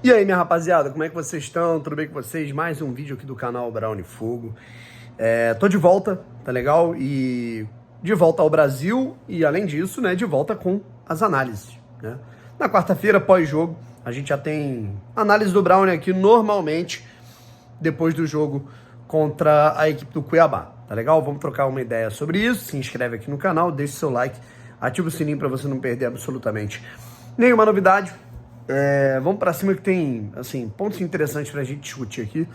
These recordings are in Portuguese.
E aí, minha rapaziada, como é que vocês estão? Tudo bem com vocês? Mais um vídeo aqui do canal Brownie Fogo. Tô de volta, tá legal? E de volta ao Brasil e, além disso, né, de volta com as análises, né? Na quarta-feira, pós-jogo, a gente já tem análise do Brownie aqui normalmente depois do jogo contra a equipe do Cuiabá, tá legal? Vamos trocar uma ideia sobre isso. Se inscreve aqui no canal, deixa o seu like, ativa o sininho para você não perder absolutamente nenhuma novidade. Vamos pra cima que tem, assim, pontos interessantes pra gente discutir aqui,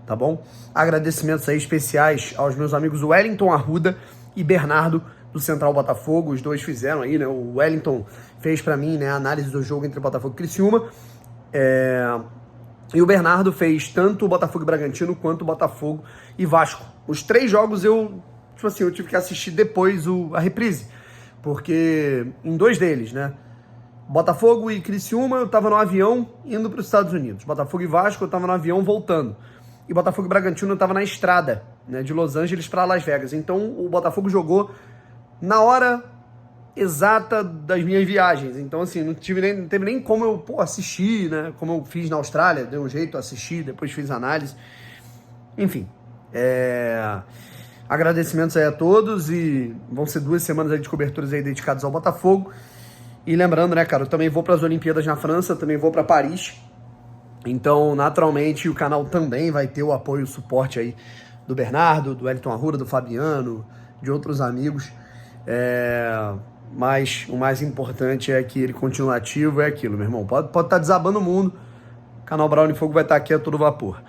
tá bom? Agradecimentos aí especiais aos meus amigos Wellington Arruda e Bernardo do Central Botafogo. Os dois fizeram aí, né? O Wellington fez pra mim, né, a análise do jogo entre Botafogo e Criciúma. E o Bernardo fez tanto o Botafogo e Bragantino quanto o Botafogo e Vasco. Os três jogos eu tive que assistir depois a reprise, porque em dois deles, né? Botafogo e Criciúma, eu tava no avião indo para os Estados Unidos. Botafogo e Vasco, eu tava no avião voltando. E Botafogo e Bragantino, eu tava na estrada, né, de Los Angeles para Las Vegas. Então, o Botafogo jogou na hora exata das minhas viagens. Então, assim, não teve nem como eu assistir, né, como eu fiz na Austrália. Deu um jeito, assisti, depois fiz análise. Enfim, agradecimentos aí a todos e vão ser 2 semanas aí de coberturas aí dedicadas ao Botafogo. E lembrando, né, cara, eu também vou para as Olimpíadas na França, também vou para Paris. Então, naturalmente, o canal também vai ter o apoio e o suporte aí do Bernardo, do Wellington Arruda, do Fabiano, de outros amigos. Mas o mais importante é que ele continue ativo, é aquilo, meu irmão. Pode estar desabando o mundo, o canal Brownie Fogo vai estar aqui a todo vapor.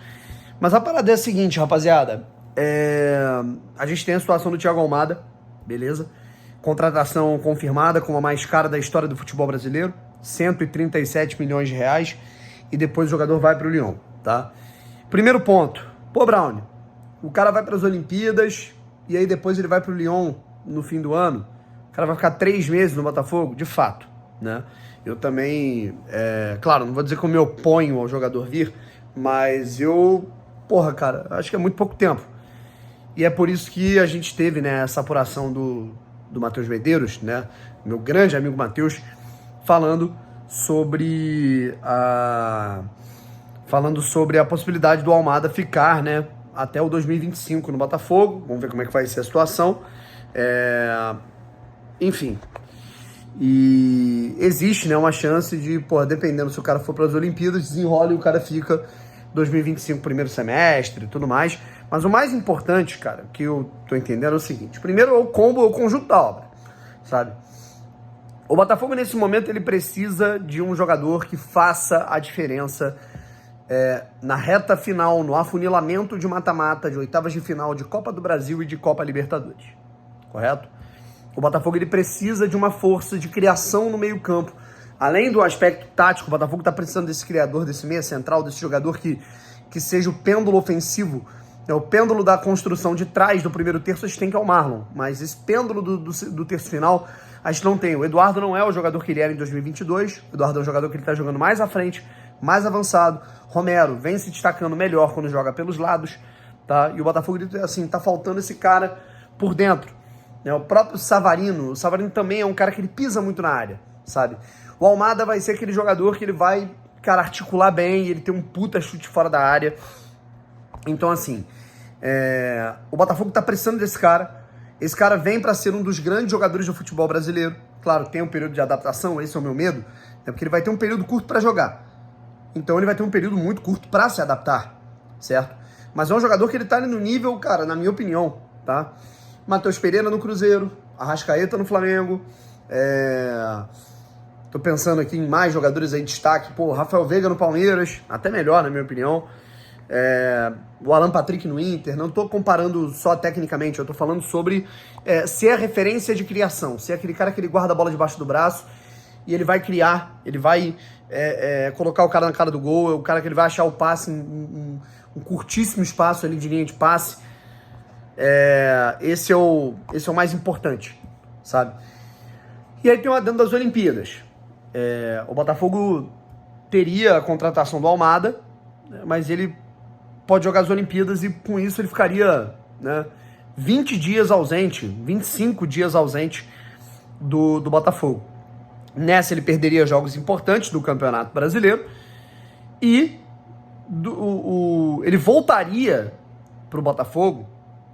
Mas a parada é a seguinte, rapaziada. A gente tem a situação do Thiago Almada, beleza? Contratação confirmada como a mais cara da história do futebol brasileiro, 137 milhões de reais, e depois o jogador vai para o Lyon, tá? Primeiro ponto, Brownie, o cara vai para as Olimpíadas e aí depois ele vai para o Lyon no fim do ano, o cara vai ficar 3 meses no Botafogo, de fato, né? Eu também, claro, não vou dizer que eu me oponho ao jogador vir, mas cara, acho que é muito pouco tempo. E é por isso que a gente teve, né, essa apuração do Matheus Medeiros, né, meu grande amigo Matheus, falando sobre a possibilidade do Almada ficar, né, até o 2025 no Botafogo. Vamos ver como é que vai ser a situação. Enfim, e existe, né, uma chance de, dependendo se o cara for para as Olimpíadas, desenrola e o cara fica 2025 primeiro semestre e tudo mais. Mas o mais importante, cara, que eu tô entendendo é o seguinte. Primeiro é o combo, é o conjunto da obra, sabe? O Botafogo, nesse momento, ele precisa de um jogador que faça a diferença na reta final, no afunilamento de mata-mata, de oitavas de final, de Copa do Brasil e de Copa Libertadores, correto? O Botafogo, ele precisa de uma força de criação no meio-campo. Além do aspecto tático, o Botafogo tá precisando desse criador, desse meia central, desse jogador que seja o pêndulo ofensivo. O pêndulo da construção de trás do primeiro terço a gente tem que é o Marlon, mas esse pêndulo do terço final a gente não tem. O Eduardo não é o jogador que ele era em 2022, o Eduardo é um jogador que ele está jogando mais à frente, mais avançado. Romero vem se destacando melhor quando joga pelos lados, tá? E o Botafogo, assim, tá faltando esse cara por dentro, né? O próprio Savarino, também é um cara que ele pisa muito na área, sabe? O Almada vai ser aquele jogador que ele vai, cara, articular bem, ele tem um puta chute fora da área. Então, assim, o Botafogo tá precisando desse cara. Esse cara vem para ser um dos grandes jogadores do futebol brasileiro. Claro, tem um período de adaptação, esse é o meu medo, porque ele vai ter um período curto para jogar. Então ele vai ter um período muito curto para se adaptar, certo? Mas é um jogador que ele tá ali no nível, cara, na minha opinião, tá? Matheus Pereira no Cruzeiro, Arrascaeta no Flamengo, tô pensando aqui em mais jogadores aí de destaque, Rafael Veiga no Palmeiras, até melhor, na minha opinião. O Alan Patrick no Inter. Não estou comparando só tecnicamente, eu estou falando sobre ser a referência de criação, ser aquele cara que ele guarda a bola debaixo do braço e ele vai criar, ele vai colocar o cara na cara do gol, é o cara que ele vai achar o passe em um curtíssimo espaço ali de linha de passe. Esse é o mais importante, sabe? E aí tem o adendo das Olimpíadas. O Botafogo teria a contratação do Almada, mas ele pode jogar as Olimpíadas e com isso ele ficaria, né, 20 dias ausente, 25 dias ausente do Botafogo. Nessa ele perderia jogos importantes do Campeonato Brasileiro E ele voltaria para o Botafogo,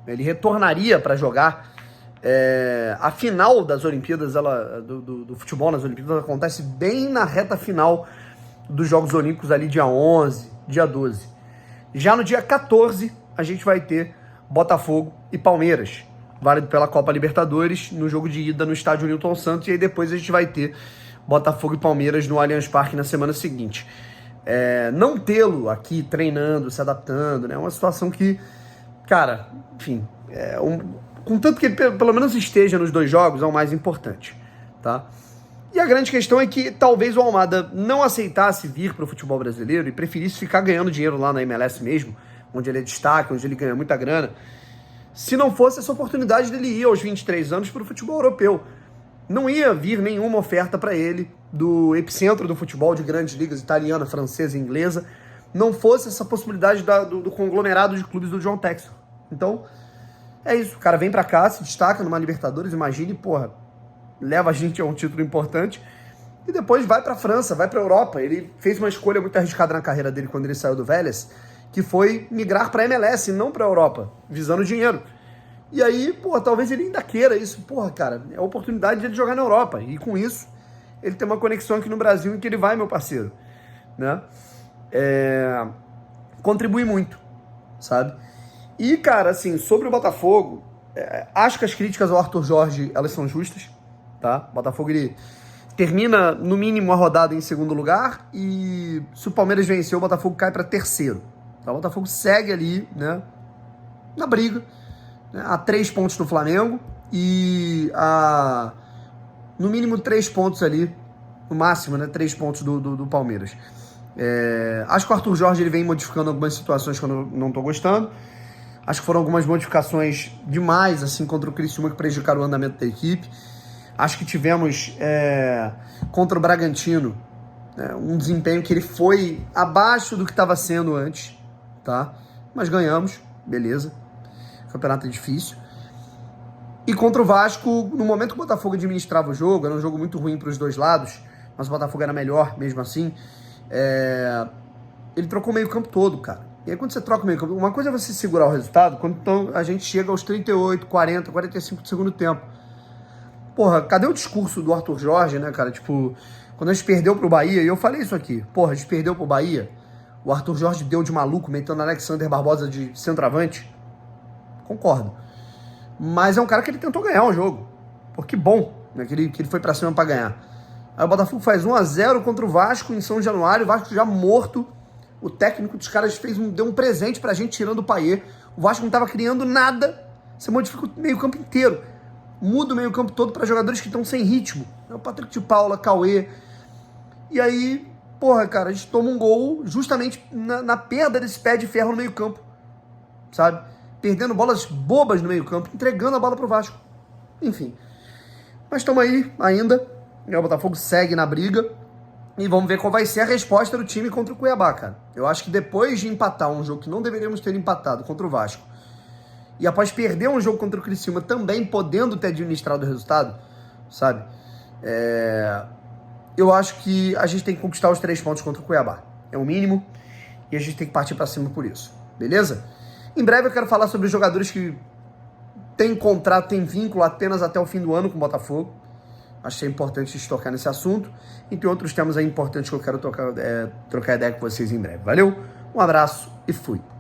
ele retornaria para jogar. A final das Olimpíadas, do futebol nas Olimpíadas, acontece bem na reta final dos Jogos Olímpicos, ali dia 11, dia 12. Já no dia 14, a gente vai ter Botafogo e Palmeiras, válido pela Copa Libertadores, no jogo de ida no estádio Newton Santos, e aí depois a gente vai ter Botafogo e Palmeiras no Allianz Parque na semana seguinte. Não tê-lo aqui treinando, se adaptando, né? É uma situação que, cara, enfim, contanto que ele pelo menos esteja nos 2 jogos, é o mais importante, tá? E a grande questão é que talvez o Almada não aceitasse vir para o futebol brasileiro e preferisse ficar ganhando dinheiro lá na MLS mesmo, onde ele é destaque, onde ele ganha muita grana, se não fosse essa oportunidade dele ir aos 23 anos para o futebol europeu. Não ia vir nenhuma oferta para ele do epicentro do futebol de grandes ligas italiana, francesa e inglesa, não fosse essa possibilidade do conglomerado de clubes do John Textor. Então, é isso. O cara vem pra cá, se destaca numa Libertadores, imagine, porra, leva a gente a um título importante e depois vai pra França, vai pra Europa. Ele fez uma escolha muito arriscada na carreira dele quando ele saiu do Vélez, que foi migrar pra MLS e não pra Europa, visando dinheiro. E aí, porra, talvez ele ainda queira isso. Porra, cara, é a oportunidade de ele jogar na Europa. E com isso, ele tem uma conexão aqui no Brasil em que ele vai, meu parceiro, né? Contribui muito, sabe? E, cara, assim, sobre o Botafogo, acho que as críticas ao Arthur Jorge, elas são justas, tá? O Botafogo, ele termina, no mínimo, a rodada em segundo lugar e se o Palmeiras vencer, o Botafogo cai para terceiro. Então, o Botafogo segue ali, né, na briga, né, a 3 pontos do Flamengo e no mínimo 3 pontos ali, no máximo, né, 3 pontos do Palmeiras. Acho que o Arthur Jorge ele vem modificando algumas situações que eu não tô gostando. Acho que foram algumas modificações demais, assim, contra o Criciúma que prejudicaram o andamento da equipe. Acho que tivemos, contra o Bragantino, um desempenho que ele foi abaixo do que estava sendo antes, tá? Mas ganhamos, beleza. O campeonato é difícil. E contra o Vasco, no momento que o Botafogo administrava o jogo, era um jogo muito ruim para os dois lados, mas o Botafogo era melhor mesmo assim, ele trocou o meio campo todo, cara. E aí quando você troca o meio campo, uma coisa é você segurar o resultado, quando então a gente chega aos 38, 40, 45 do segundo tempo. Porra, cadê o discurso do Arthur Jorge, né, cara? Tipo, quando a gente perdeu pro Bahia, e eu falei isso aqui, porra, a gente perdeu pro Bahia, o Arthur Jorge deu de maluco, metendo Alexander Barbosa de centroavante. Concordo. Mas é um cara que ele tentou ganhar o jogo. Pô, que bom, né, que ele foi pra cima pra ganhar. Aí o Botafogo faz 1-0 contra o Vasco em São Januário, o Vasco já morto. O técnico dos caras deu um presente pra gente, tirando o Payet. O Vasco não tava criando nada. Você modifica o meio-campo inteiro. Muda o meio-campo todo para jogadores que estão sem ritmo. O Patrick de Paula, Cauê. E aí, porra, cara, a gente toma um gol justamente na perda desse pé de ferro no meio-campo. Sabe? Perdendo bolas bobas no meio-campo, entregando a bola pro Vasco. Enfim. Mas estamos aí ainda. O Botafogo segue na briga. E vamos ver qual vai ser a resposta do time contra o Cuiabá, cara. Eu acho que depois de empatar um jogo que não deveríamos ter empatado contra o Vasco, e após perder um jogo contra o Criciúma, também podendo ter administrado o resultado, sabe? Eu acho que a gente tem que conquistar os 3 pontos contra o Cuiabá. É o mínimo. E a gente tem que partir pra cima por isso. Beleza? Em breve eu quero falar sobre os jogadores que têm contrato, têm vínculo apenas até o fim do ano com o Botafogo. Acho que é importante a gente tocar nesse assunto. E tem outros temas aí importantes que eu quero trocar ideia com vocês em breve. Valeu? Um abraço e fui.